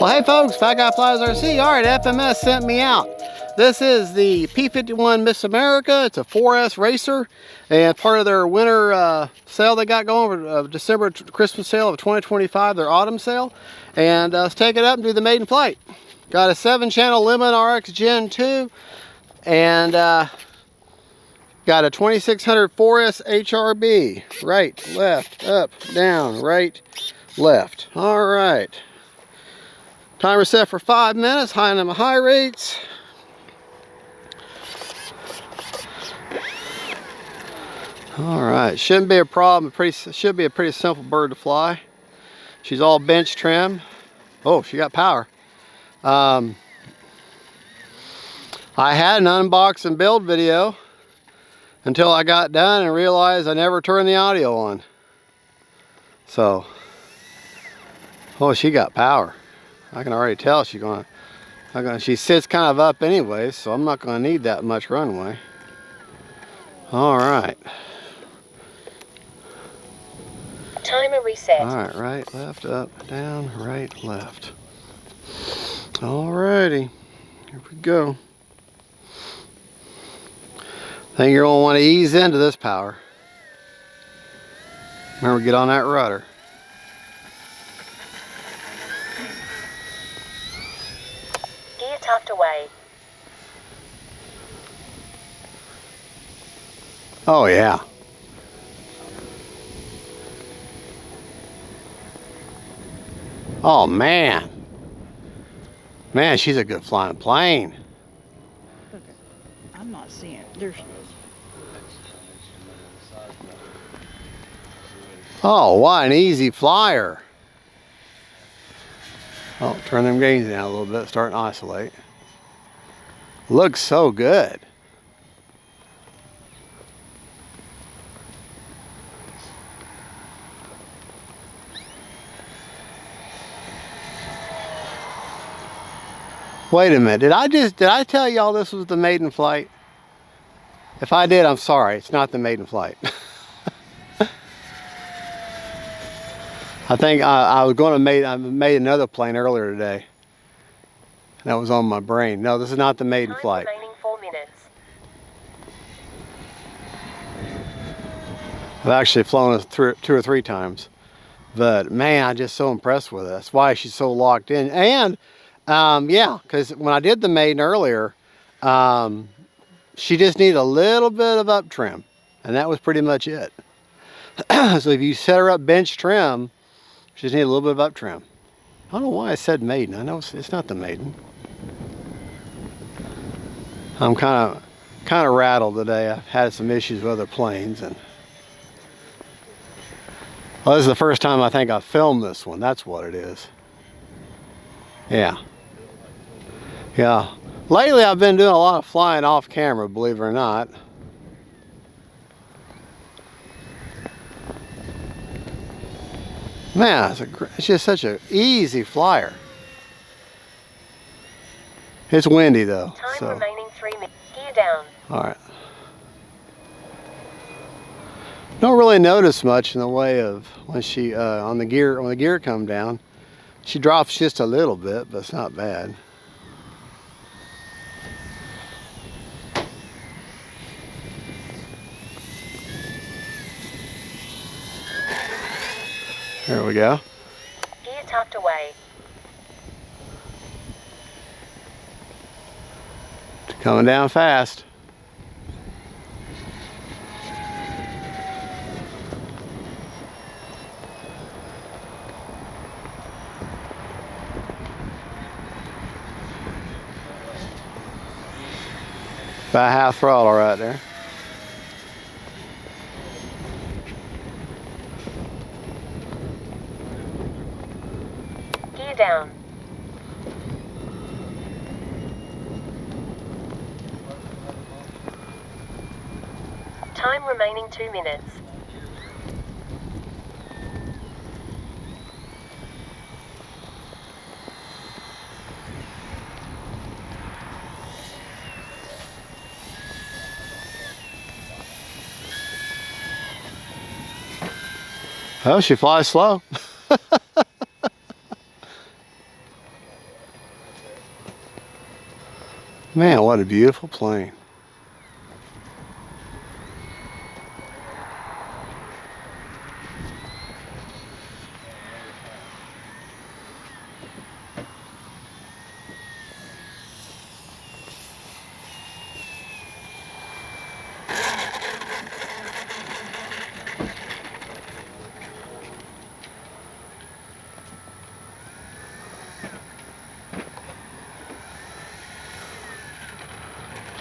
Well, hey folks, FatGuyFliesRC. All right, FMS sent me out. This is the P-51 Miss America. It's a 4S racer, and part of their winter sale they got going for December Christmas sale of 2025, their autumn sale. And let's take it up and do the maiden flight. Got a 7-channel Lemon RX Gen 2, and got a 2600 4S HRB. Right, left, up, down, right, left. All right. Timer set for 5 minutes, high on my high rates. All right, shouldn't be a problem. Should be a pretty simple bird to fly. She's all bench trim. Oh, she got power. I had an unbox and build video until I got done and realized I never turned the audio on. So, oh, she got power. I can already tell she's she sits kind of up anyway, so I'm not gonna need that much runway. All right. Timer reset. All right, right, left, up, down, right, left. All righty, here we go. I think you're gonna want to ease into this power. Remember, get on that rudder. Gear tucked away. Oh yeah. Oh man. Man, she's a good flying plane. Okay. I'm not seeing it. There she is. Oh, what an easy flyer. Oh, turn them gains down a little bit, start to isolate. Looks so good. Wait a minute, did I tell y'all this was the maiden flight? If I did, I'm sorry, it's not the maiden flight. I think I was going to I made another plane earlier today. That was on my brain. No, this is not the maiden flight. Remaining 4 minutes. I've actually flown it 2 or 3 times. But man, I'm just so impressed with it. That's why she's so locked in. And yeah, because when I did the maiden earlier, she just needed a little bit of up trim. And that was pretty much it. So if you set her up bench trim, she just needed a little bit of up trim. I don't know why I said maiden. I know it's not the maiden. I'm kind of rattled today. I've had some issues with other planes, and well, this is the first time I think I've filmed this one. That's what it is. Yeah. Yeah. Lately I've been doing a lot of flying off camera, believe it or not. Man, it's just such an easy flyer. It's windy though. Time remaining 3 minutes. Gear down. All right. Don't really notice much in the way of when she when the gear come down. She drops just a little bit, but it's not bad. There we go. Gear tucked away. Coming down fast. About half throttle right there. Gear down. Time remaining 2 minutes. Oh, she flies slow. Man, what a beautiful plane.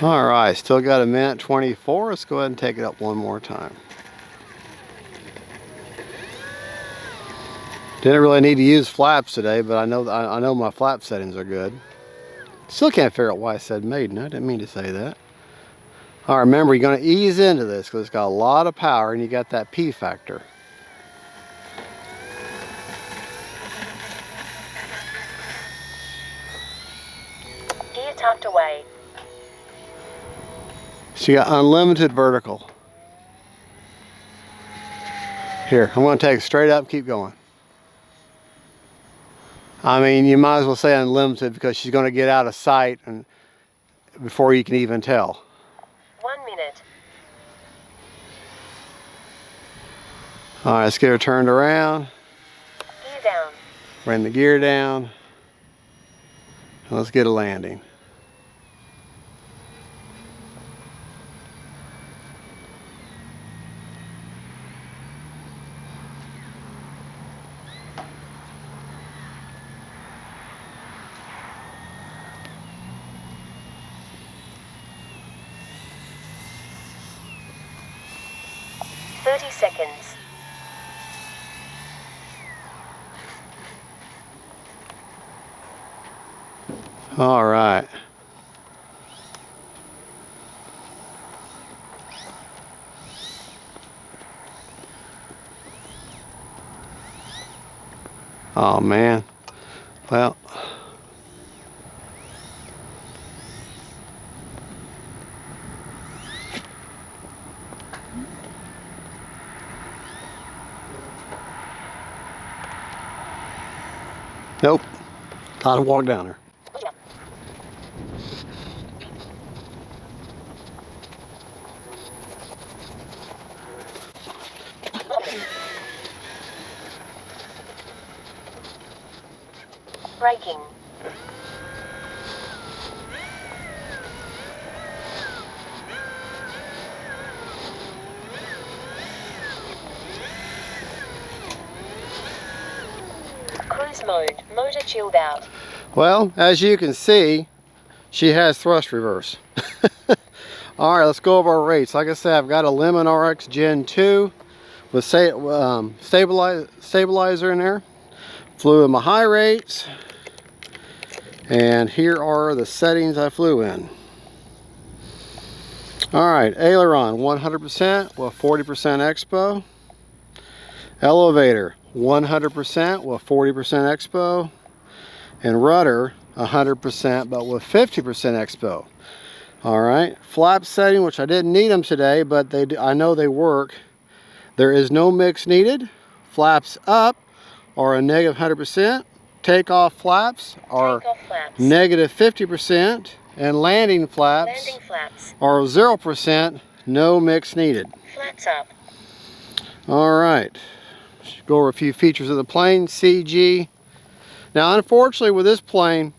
All right, still got a minute 24. Let's go ahead and take it up one more time. Didn't really need to use flaps today, but I know my flap settings are good. Still can't figure out why I said maiden. I didn't mean to say that. All right, remember, you're going to ease into this because it's got a lot of power and you got that P factor. Gear tucked away. So you got unlimited vertical. Here, I'm going to take it straight up, keep going. I mean, you might as well say unlimited because she's going to get out of sight and before you can even tell. 1 minute. All right, let's get her turned around. Gear down. Bring the gear down. And let's get a landing. Seconds. All right. Oh man. Well, nope. Gotta walk down her. Braking. Cruise mode. Motor chilled out. Well, as you can see, she has thrust reverse. All right, let's go over our rates. Like I said, I've got a Lemon RX Gen 2 with stabilizer in there. Flew in my high rates. And here are the settings I flew in. All right, aileron 100% with 40% expo. Elevator 100% with 40% expo. And rudder 100% but with 50% expo. All right, flap setting, which I didn't need them today, but I know they work. There is no mix needed. Flaps up are a negative 100%. Takeoff flaps are negative 50%, and landing flaps are 0%, no mix needed. Flaps up. All right, go over a few features of the plane. CG. Now, unfortunately, with this plane,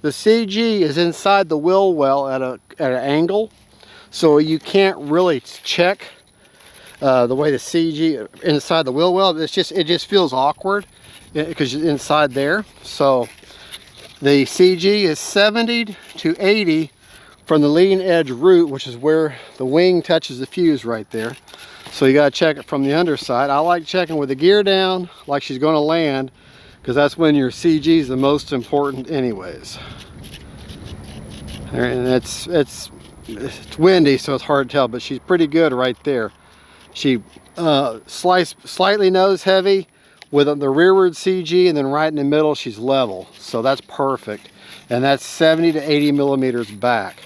the CG is inside the wheel well at an angle, so you can't really check the way the CG inside the wheel well. It just feels awkward because you're inside there. So the CG is 70 to 80 from the leading edge root, which is where the wing touches the fuse right there. So you got to check it from the underside. I like checking with the gear down like she's going to land, because that's when your CG is the most important anyways. And it's windy, so it's hard to tell, but she's pretty good right there. She slightly nose heavy with the rearward CG, and then right in the middle she's level, so that's perfect. And that's 70 to 80 millimeters back.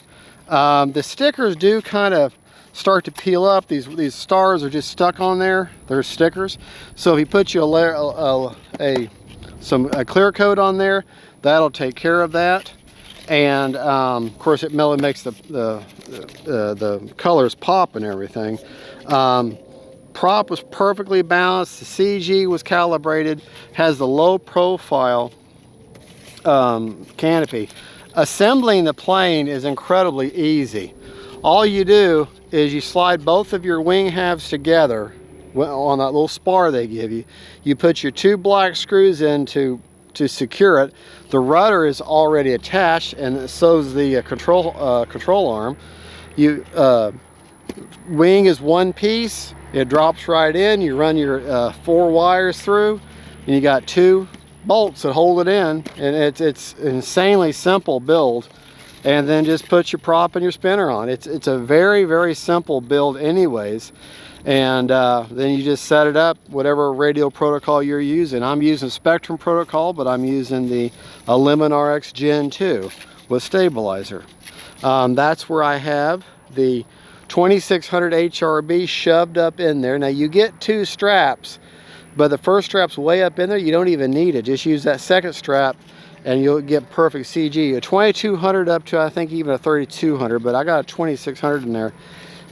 The stickers do kind of start to peel up. These stars are just stuck on there. They're stickers. So if you put you a clear coat on there, that'll take care of that. And of course it really makes the colors pop and everything. Prop was perfectly balanced, the CG was calibrated, has the low profile canopy. Assembling the plane is incredibly easy. All you do is you slide both of your wing halves together on that little spar they give you. You put your 2 black screws in to secure it. The rudder is already attached, and so is the control arm. Wing is one piece. It drops right in. You run your 4 wires through, and you got 2 bolts that hold it in, and it's an insanely simple build. And then just put your prop and your spinner on. It's a very, very simple build anyways. And then you just set it up, whatever radio protocol you're using. I'm using Spectrum protocol, but I'm using the Lemon RX Gen 2 with stabilizer. That's where I have the 2600 HRB shoved up in there. Now you get 2 straps, but the first strap's way up in there. You don't even need it. Just use that second strap and you'll get perfect CG. A 2200 up to I think even a 3200, but I got a 2600 in there.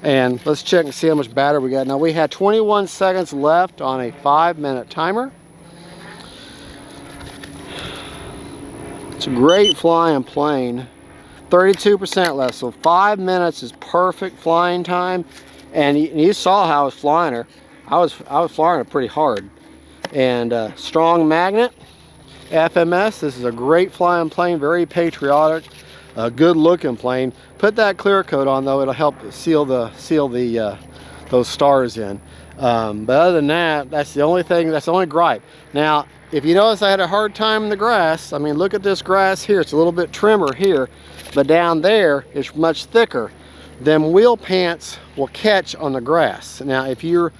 And let's check and see how much battery we got. Now we had 21 seconds left on a 5-minute timer. It's a great flying plane. 32% left, so 5 minutes is perfect flying time. And you saw how I was flying her. I was flying her pretty hard. And strong magnet, FMS. This is a great flying plane, very patriotic, a good looking plane. Put that clear coat on though; it'll help seal those stars in. But other than that, that's the only thing. That's the only gripe. Now, if you notice, I had a hard time in the grass. I mean, look at this grass here. It's a little bit trimmer here, but down there it's much thicker. Them wheel pants will catch on the grass. Now, if you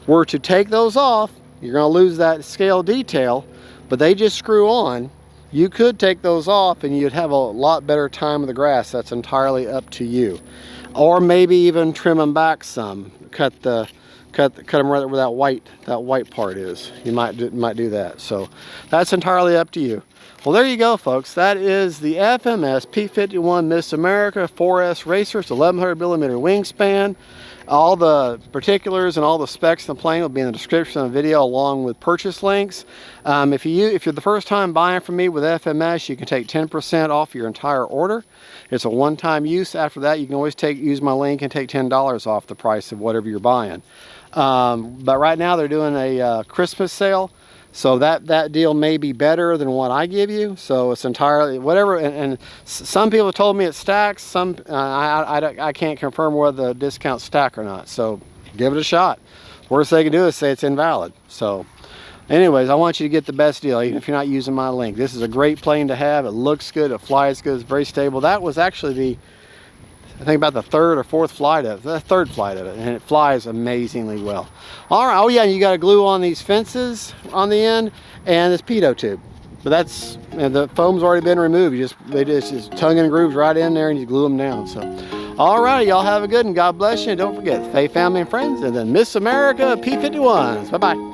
were to take those off, you're going to lose that scale detail, but they just screw on. You could take those off and you'd have a lot better time with the grass. That's entirely up to you. Or maybe even trim them back some. Cut them right where that white part is. You might do that. So that's entirely up to you. Well, there you go, folks. That is the FMS P-51 Miss America 4S Racer. It's 1100mm wingspan. All the particulars and all the specs of the plane will be in the description of the video, along with purchase links. If you're the first time buying from me with FMS, you can take 10% off your entire order. It's a one-time use. After that, you can always use my link and take $10 off the price of whatever you're buying. But right now they're doing a Christmas sale. So that deal may be better than what I give you. So it's entirely whatever. And some people told me it stacks. Some I can't confirm whether the discounts stack or not. So give it a shot. Worst they can do is say it's invalid. So anyways, I want you to get the best deal, even if you're not using my link. This is a great plane to have. It looks good. It flies good. It's very stable. That was actually I think about the third flight of it, and it flies amazingly well. All right, oh yeah, you got to glue on these fences on the end and this pitot tube. But that's, the foam's already been removed. They just tongue and grooves right in there and you glue them down. So, all right, y'all have a good one. God bless you. And don't forget, faith, family, and friends, and then Miss America P-51s. Bye-bye.